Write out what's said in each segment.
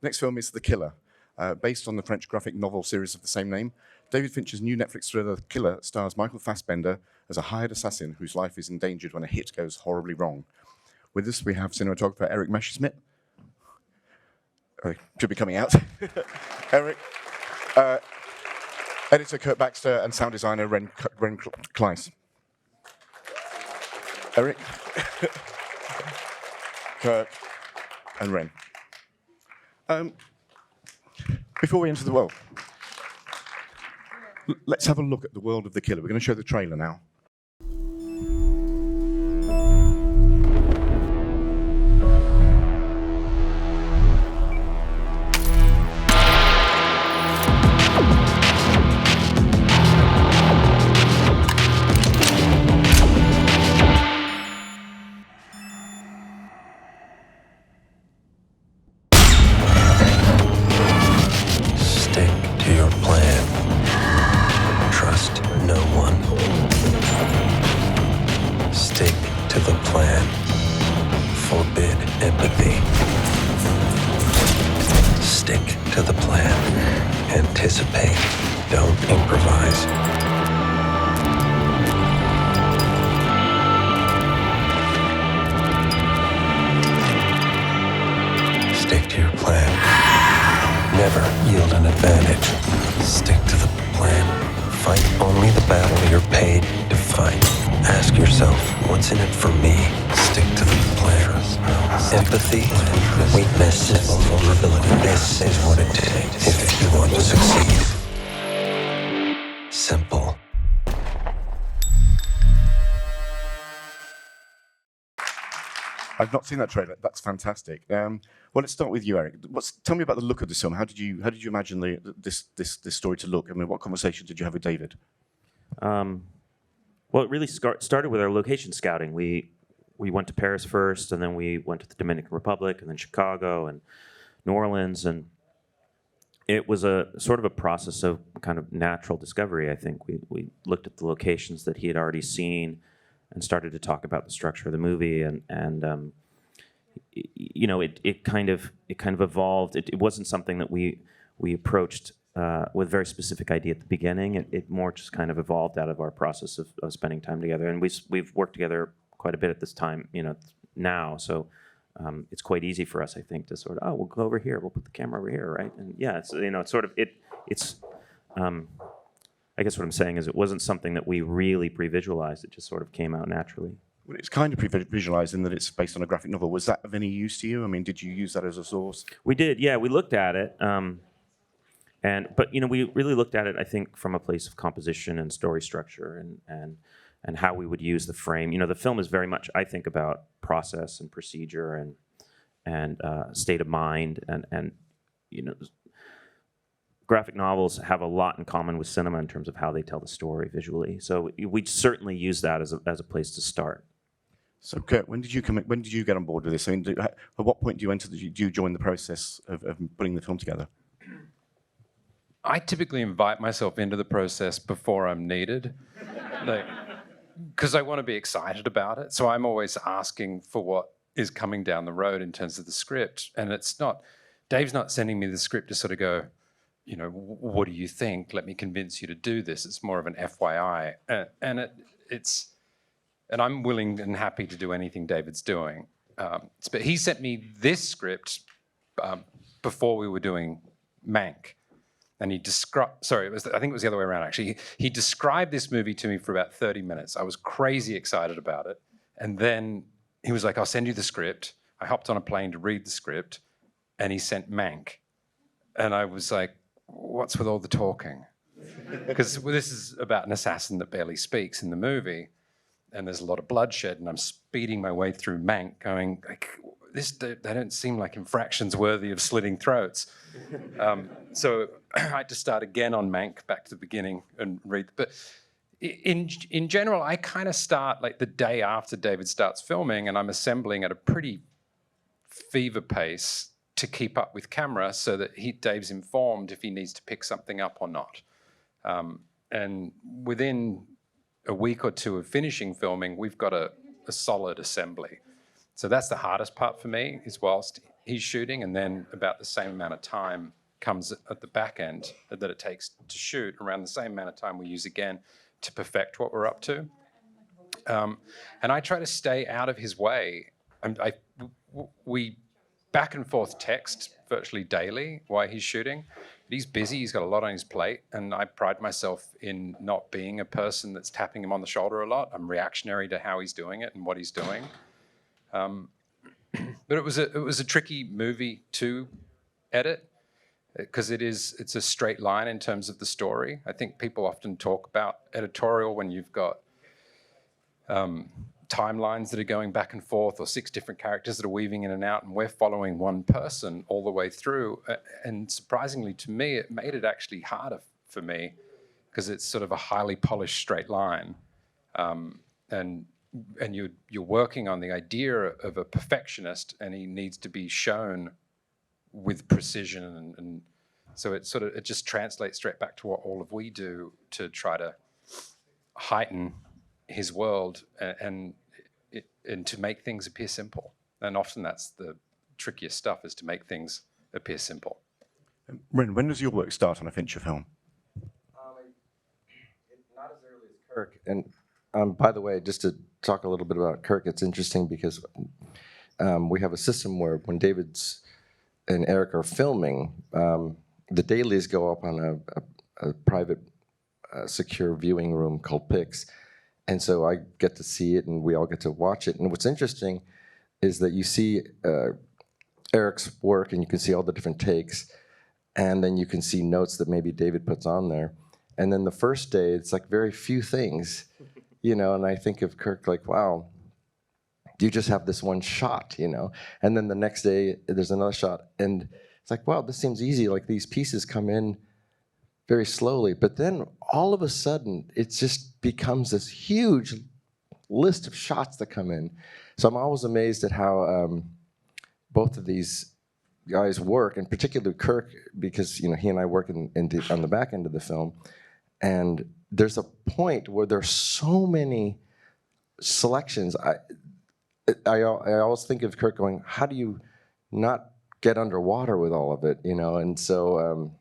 Next film is The Killer. Based on the French graphic novel series of the same name, David Fincher's new Netflix thriller The Killer stars Michael Fassbender as a hired assassin whose life is endangered when a hit goes horribly wrong. With us, we have cinematographer Eric Messerschmidt. Should be coming out. Eric. Editor Kurt Baxter and sound designer Ren Kleiss. Eric, Kurt, and Ren. Before we enter the world, let's have a look at the world of The Killer. We're going to show the trailer now. Stick to the plan. Forbid empathy. Stick to the plan. Anticipate. Don't improvise. Stick to your plan. Never yield an advantage. Stick to the plan. Fight only the battle you're paid to fight. Ask yourself, what's in it for me? Stick to the plan. Empathy, weakness, vulnerability. This is what it takes if you want to succeed. Simple. I've not seen that trailer. That's fantastic. Well, let's start with you, Eric. Tell me about the look of this film. How did you imagine this story to look? I mean, what conversation did you have with David? Well, it really started with our location scouting. We went to Paris first, and then we went to the Dominican Republic, and then Chicago and New Orleans, and it was a sort of a process of kind of natural discovery. I think we looked at the locations that he had already seen, and started to talk about the structure of the movie, and you know, it kind of evolved. It wasn't something that we approached with a very specific idea at the beginning. It more just kind of evolved out of our process of spending time together, and we've worked together quite a bit at this time, you know, now. So it's quite easy for us, I think, to sort of, we'll go over here, we'll put the camera over here, right? And yeah, it's, you know, it's sort of it's. I guess what I'm saying is it wasn't something that we really pre-visualized. It just sort of came out naturally. Well, it's kind of pre-visualized in that it's based on a graphic novel. Was that of any use to you? I mean, did you use that as a source? We did, yeah. We looked at it, but you know, we really looked at it, I think, from a place of composition and story structure and how we would use the frame. You know, the film is very much, I think, about process and procedure and state of mind, and you know, graphic novels have a lot in common with cinema in terms of how they tell the story visually. So we certainly use that as a place to start. So Kurt, when did you get on board with this? I mean, at what point do you join the process of putting the film together? I typically invite myself into the process before I'm needed, because I want to be excited about it. So I'm always asking for what is coming down the road in terms of the script. And Dave's not sending me the script to sort of go, you know, what do you think? Let me convince you to do this. It's more of an FYI. And I'm willing and happy to do anything David's doing. But he sent me this script before we were doing Mank. And he described, I think it was the other way around, actually. He described this movie to me for about 30 minutes. I was crazy excited about it. And then he was like, I'll send you the script. I hopped on a plane to read the script, and he sent Mank. And I was like, what's with all the talking? Because this is about an assassin that barely speaks in the movie, and there's a lot of bloodshed, and I'm speeding my way through Mank going, like, they don't seem like infractions worthy of slitting throats. So I had to start again on Mank, back to the beginning, and read. But in general, I kind of start like the day after David starts filming, and I'm assembling at a pretty fever pace to keep up with camera so that Dave's informed if he needs to pick something up or not. And within a week or two of finishing filming, we've got a solid assembly. So that's the hardest part for me, is whilst he's shooting, and then about the same amount of time comes at the back end that it takes to shoot, around the same amount of time we use again to perfect what we're up to. And I try to stay out of his way. We back and forth text virtually daily while he's shooting. But he's busy, he's got a lot on his plate, and I pride myself in not being a person that's tapping him on the shoulder a lot. I'm reactionary to how he's doing it and what he's doing. But it was a tricky movie to edit because it's a straight line in terms of the story. I think people often talk about editorial when you've got timelines that are going back and forth, or 6 different characters that are weaving in and out, and we're following one person all the way through. And surprisingly to me, it made it actually harder for me because it's sort of a highly polished straight line. And you're working on the idea of a perfectionist, and he needs to be shown with precision, and so it just translates straight back to what all of we do to try to heighten his world and to make things appear simple. And often that's the trickiest stuff, is to make things appear simple. Ren, when does your work start on a Fincher film? Not as early as Kirk. And by the way, just to talk a little bit about Kirk, it's interesting because we have a system where when David's and Eric are filming, the dailies go up on a private secure viewing room called Pix. And so I get to see it, and we all get to watch it. And what's interesting is that you see Eric's work, and you can see all the different takes, and then you can see notes that maybe David puts on there. And then the first day, it's like very few things, you know, and I think of Kirk like, wow, you just have this one shot, you know? And then the next day, there's another shot, and it's like, wow, this seems easy. Like, these pieces come in very slowly, but then all of a sudden, it just becomes this huge list of shots that come in. So I'm always amazed at how both of these guys work, and particularly Kirk, because you know he and I work on the back end of the film, and there's a point where there's so many selections. I always think of Kirk going, how do you not get underwater with all of it, you know? And so.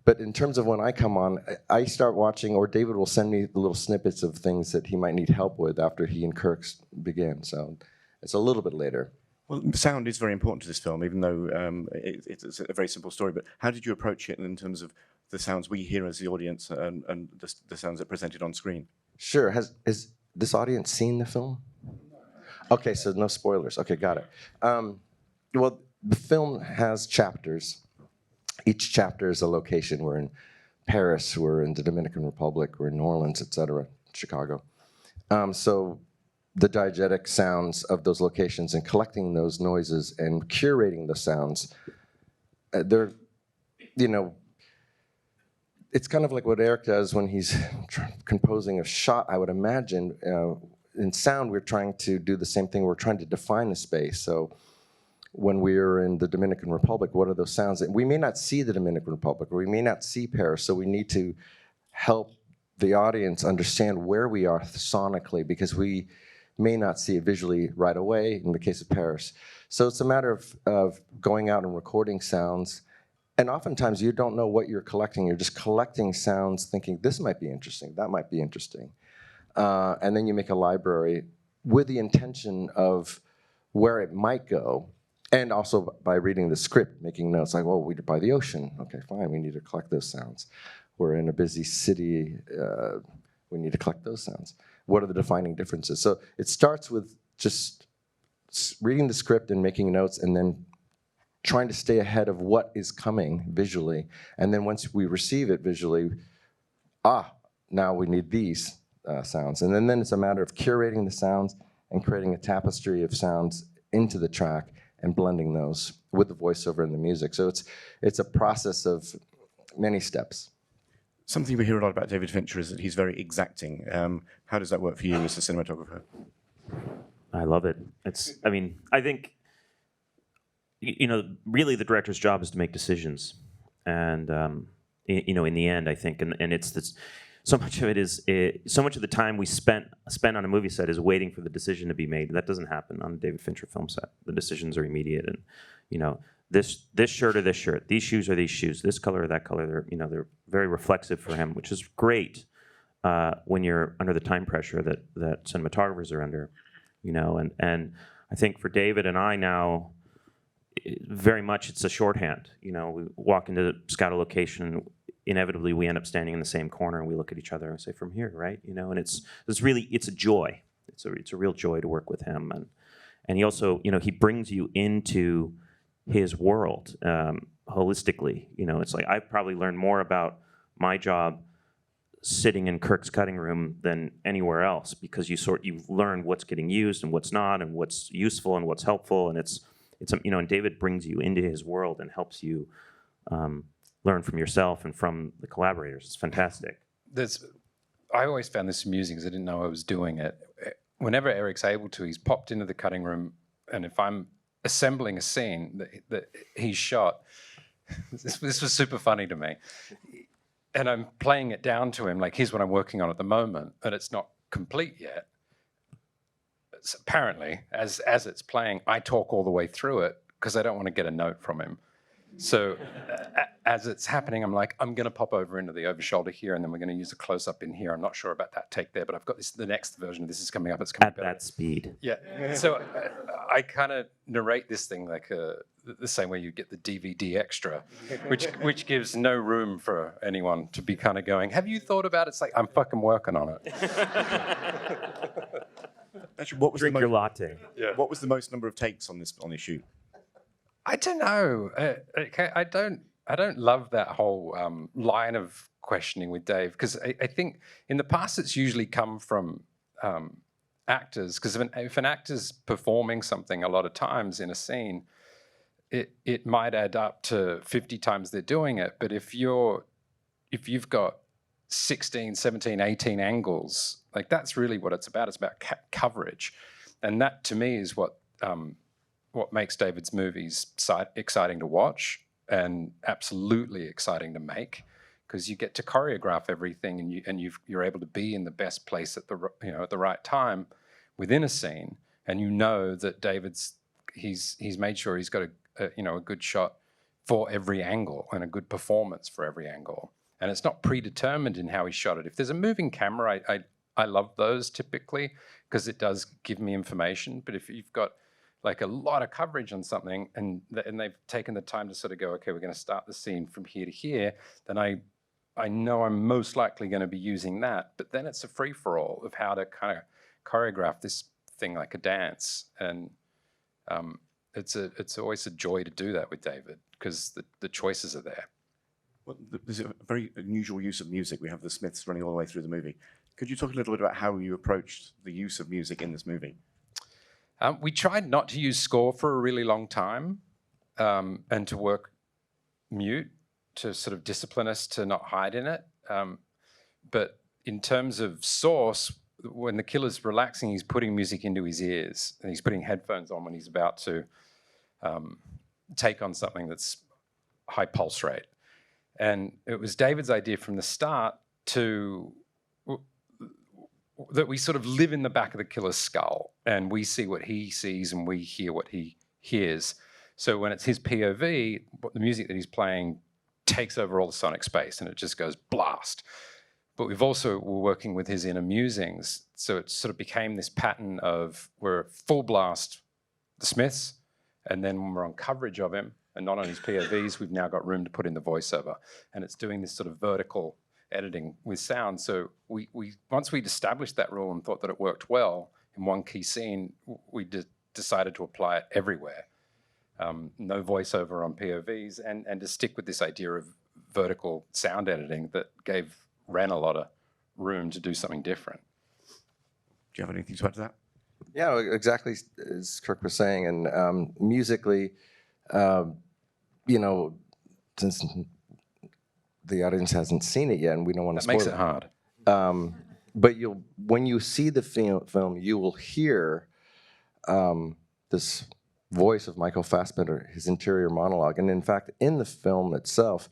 But in terms of when I come on, I start watching, or David will send me little snippets of things that he might need help with after he and Kirk begin. So it's a little bit later. Well, sound is very important to this film, even though it's a very simple story. But how did you approach it in terms of the sounds we hear as the audience and the sounds that are presented on screen? Sure. Has this audience seen the film? Okay, so no spoilers. Okay, got it. Well, the film has chapters. Each chapter is a location. We're in Paris, we're in the Dominican Republic, we're in New Orleans, etc., Chicago. So the diegetic sounds of those locations and collecting those noises and curating the sounds, they're, you know, it's kind of like what Eric does when he's composing a shot, I would imagine. In sound, we're trying to do the same thing. We're trying to define the space. So when we're in the Dominican Republic, what are those sounds? We may not see the Dominican Republic, or we may not see Paris, so we need to help the audience understand where we are sonically, because we may not see it visually right away in the case of Paris. So it's a matter of going out and recording sounds, and oftentimes you don't know what you're collecting. You're just collecting sounds thinking, this might be interesting, that might be interesting. And then you make a library with the intention of where it might go. And also by reading the script, making notes like, well, we're by the ocean. Okay, fine, we need to collect those sounds. We're in a busy city, we need to collect those sounds. What are the defining differences? So it starts with just reading the script and making notes, and then trying to stay ahead of what is coming visually. And then once we receive it visually, now we need these sounds. And then it's a matter of curating the sounds and creating a tapestry of sounds into the track, and blending those with the voiceover and the music. So it's a process of many steps. Something we hear a lot about David Fincher is that he's very exacting. How does that work for you as a cinematographer? I love it. I mean, I think, you know, really the director's job is to make decisions. And, you know, in the end, I think, and it's this so much of it is so much of the time we spent on a movie set is waiting for the decision to be made. That doesn't happen on a David Fincher film set. The decisions are immediate, and this shirt or this shirt, these shoes or these shoes, this color or that color. They're very reflexive for him, which is great when you're under the time pressure that cinematographers are under. And I think for David and I now, very much it's a shorthand. We walk into scout a location. Inevitably we end up standing in the same corner and we look at each other and say, from here, right? And it's a joy. It's a real joy to work with him. And he also, he brings you into his world holistically. It's like I've probably learned more about my job sitting in Kirk's cutting room than anywhere else, because you've learned what's getting used and what's not, and what's useful and what's helpful. And it's and David brings you into his world and helps you learn from yourself and from the collaborators. It's fantastic. I always found this amusing because I didn't know I was doing it. Whenever Eric's able to, he's popped into the cutting room, and if I'm assembling a scene that he's shot, this was super funny to me. And I'm playing it down to him, like, here's what I'm working on at the moment, and it's not complete yet. So apparently, as it's playing, I talk all the way through it because I don't want to get a note from him. So as it's happening, I'm like, I'm going to pop over into the over shoulder here, and then we're going to use a close up in here. I'm not sure about that take there, but I've got the next version of this is coming up. It's coming At that speed. Yeah. So I kind of narrate this thing like the same way you get the DVD extra, which gives no room for anyone to be kind of going, have you thought about it? It's like, I'm fucking working on it. Actually, what was Drink your latte. Yeah. What was the most number of takes on this shoot? I don't know. I don't love that whole line of questioning with Dave, because I think in the past it's usually come from actors, because if an actor's performing something a lot of times in a scene, it might add up to 50 times they're doing it. But if you've got 16, 17, 18 angles, like, that's really what it's about. It's about coverage. And that, to me, is what makes David's movies exciting to watch and absolutely exciting to make, because you get to choreograph everything, and you're able to be in the best place at the right time within a scene, and that David's he's made sure he's got a good shot for every angle and a good performance for every angle, and it's not predetermined in how he shot it. If there's a moving camera, I love those typically, because it does give me information. But if you've got like a lot of coverage on something, and they've taken the time to sort of go, okay, we're going to start the scene from here to here, then I know I'm most likely going to be using that. But then it's a free-for-all of how to kind of choreograph this thing like a dance. And it's always a joy to do that with David, because the choices are there. Well, there's a very unusual use of music. We have the Smiths running all the way through the movie. Could you talk a little bit about how you approached the use of music in this movie? We tried not to use score for a really long time, and to work mute, to sort of discipline us to not hide in it. But in terms of source, when the killer's relaxing, he's putting music into his ears, and he's putting headphones on when he's about to take on something that's high pulse rate. And it was David's idea from the start that we sort of live in the back of the killer's skull, and we see what he sees and we hear what he hears. So when it's his POV, the music that he's playing takes over all the sonic space, and it just goes blast. But we're working with his inner musings, so it sort of became this pattern of we're full blast the Smiths, and then when we're on coverage of him, and not on his POVs, we've now got room to put in the voiceover, and it's doing this sort of vertical editing with sound. So we once we'd established that rule and thought that it worked well in one key scene, we decided to apply it everywhere. No voiceover on POVs, and to stick with this idea of vertical sound editing that gave Ren a lot of room to do something different. Do you have anything to add to that? Yeah, exactly as Kirk was saying. And musically, since the audience hasn't seen it yet, and we don't want to spoil That makes it hard. But when you see the film, you will hear this voice of Michael Fassbender, his interior monologue. And in fact, in the film itself,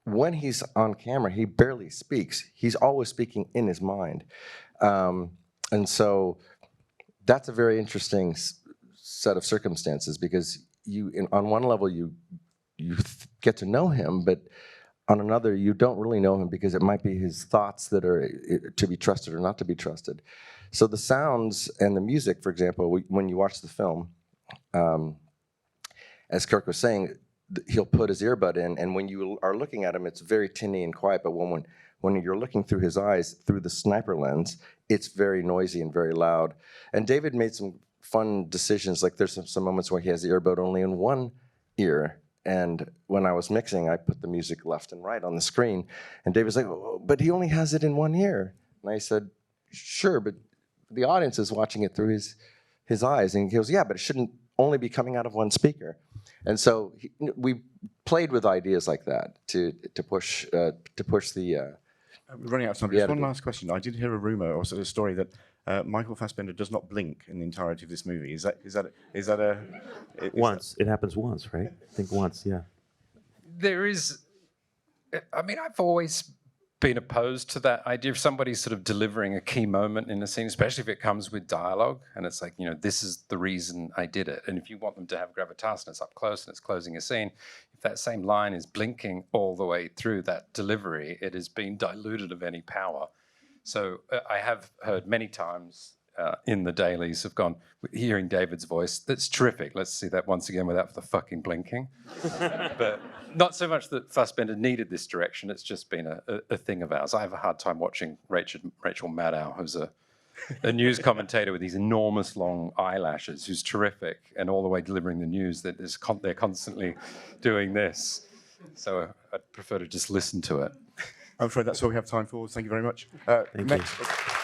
when he's on camera, he barely speaks. He's always speaking in his mind. And so that's a very interesting set of circumstances, because on one level, you get to know him, but on another, you don't really know him, because it might be his thoughts that are to be trusted or not to be trusted. So the sounds and the music, for example, when you watch the film, as Kirk was saying, he'll put his earbud in, and when you are looking at him, it's very tinny and quiet, but when you're looking through his eyes, through the sniper lens, it's very noisy and very loud. And David made some fun decisions, like there's some moments where he has the earbud only in one ear, and when I was mixing, I put the music left and right on the screen, and David's like, oh, but he only has it in one ear. And I said, sure, but the audience is watching it through his eyes. And he goes, yeah, but it shouldn't only be coming out of one speaker. And so we played with ideas like that to push the. We're running out of time. Just one last question. I did hear a rumor or a story that Michael Fassbender does not blink in the entirety of this movie. Is that a Once. It happens once, right? I think once, yeah. There is, I mean, I've always been opposed to that idea of somebody sort of delivering a key moment in a scene, especially if it comes with dialogue and it's like, this is the reason I did it. And if you want them to have gravitas and it's up close and it's closing a scene, if that same line is blinking all the way through that delivery, it has been diluted of any power. So I have heard many times in the dailies have gone, hearing David's voice, that's terrific. Let's see that once again without the fucking blinking. But not so much that Fassbender needed this direction, it's just been a thing of ours. I have a hard time watching Rachel Maddow, who's a news commentator with these enormous long eyelashes, who's terrific, and all the way delivering the news that they're constantly doing this. So I'd prefer to just listen to it. I'm afraid that's all we have time for. Thank you very much. Thank you.